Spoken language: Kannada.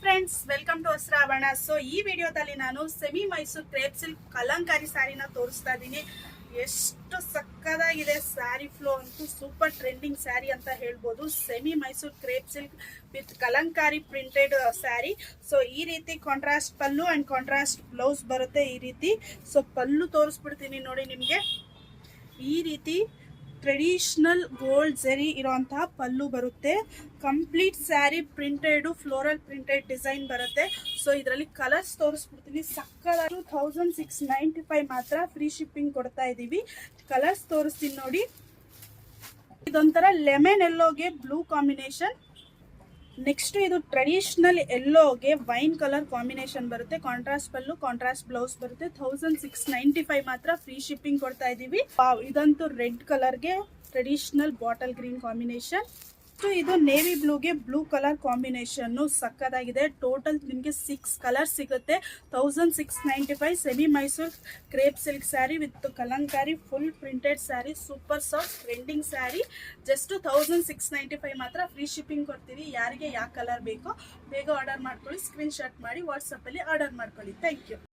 Friends, welcome to Shravana. So ಈ ವಿಡಿಯೋದಲ್ಲಿ ನಾನು semi Mysuru crepe silk Kalamkari ಸ್ಯಾರಿನ ತೋರಿಸ್ತಾ ಇದ್ದೀನಿ. ಎಷ್ಟು ಸಕ್ಕದಾಗಿದೆ ಸ್ಯಾರಿ ಫ್ಲೋ ಅಂತೂ ಸೂಪರ್ ಟ್ರೆಂಡಿಂಗ್ ಸ್ಯಾರಿ ಅಂತ ಹೇಳ್ಬೋದು. Semi Mysuru crepe silk with Kalamkari printed sari. So ಈ ರೀತಿ contrast pallu and contrast blouse ಬರುತ್ತೆ ಈ ರೀತಿ. ಸೊ ಪಲ್ಲು ತೋರಿಸ್ಬಿಡ್ತೀನಿ ನೋಡಿ ನಿಮಗೆ. ಈ ರೀತಿ ಟ್ರೆಡಿಷನಲ್ ಗೋಲ್ಡ್ ಜರಿ ಇರುವಂತಹ ಪಲ್ಲು ಬರುತ್ತೆ. Complete sari printed floral printed design ಬರುತ್ತೆ. ಸೊ ಇದರಲ್ಲಿ ಕಲರ್ಸ್ ತೋರಿಸ್ಬಿಡ್ತೀನಿ. ಸಕ್ಕದಾಗಿ 1695 ಮಾತ್ರ ಫ್ರೀ ಶಿಪ್ಪಿಂಗ್ ಕೊಡ್ತಾ ಇದೀವಿ. ಕಲರ್ಸ್ ತೋರಿಸ್ತೀನಿ ನೋಡಿ. ಇದೊಂಥರ ಲೆಮನ್ ಎಲ್ಲೋಗೆ ಬ್ಲೂ ಕಾಂಬಿನೇಷನ್. ನೆಕ್ಸ್ಟ್ ಇದು ಟ್ರೆಡಿಷನಲ್ ಎಲ್ಲೋಗೆ ವೈನ್ ಕಲರ್ ಕಾಂಬಿನೇಷನ್ ಬರುತ್ತೆ. ಕಾಂಟ್ರಾಸ್ಟ್ ಪಲ್ಲು ಕಾಂಟ್ರಾಸ್ಟ್ ಬ್ಲೌಸ್ ಬರುತ್ತೆ. 1695 ಮಾತ್ರ ಫ್ರೀ ಶಿಪ್ಪಿಂಗ್ ಕೊಡ್ತಾ ಇದೀವಿ. ಇದಂತೂ ರೆಡ್ ಕಲರ್ಗೆ ಟ್ರೆಡಿಷನಲ್ ಬಾಟಲ್ ಗ್ರೀನ್ ಕಾಂಬಿನೇಷನ್. ಇದು ನೇವಿ ಬ್ಲೂಗೆ ಬ್ಲೂ ಕಲರ್ ಕಾಂಬಿನೇಷನ್ ಸಕ್ಕದಾಗಿದೆ. ಟೋಟಲ್ ನಿಮಗೆ 6 ಕಲರ್ ಸಿಗುತ್ತೆ. 1695 semi Mysore crepe silk sari with Kalamkari full printed sari. Super soft trending sari. Just 1695 ಮಾತ್ರ ಫ್ರೀ ಶಿಪ್ಪಿಂಗ್ ಕೊಡ್ತೀವಿ. ಯಾರಿಗೆ ಯಾವ ಕಲರ್ ಬೇಕೋ ಬೇಗ ಆರ್ಡರ್ ಮಾಡ್ಕೊಳ್ಳಿ. ಸ್ಕ್ರೀನ್ ಶಾಟ್ ಮಾಡಿ ವಾಟ್ಸಪ್ ಅಲ್ಲಿ ಆರ್ಡರ್ ಮಾಡ್ಕೊಳ್ಳಿ. Thank you.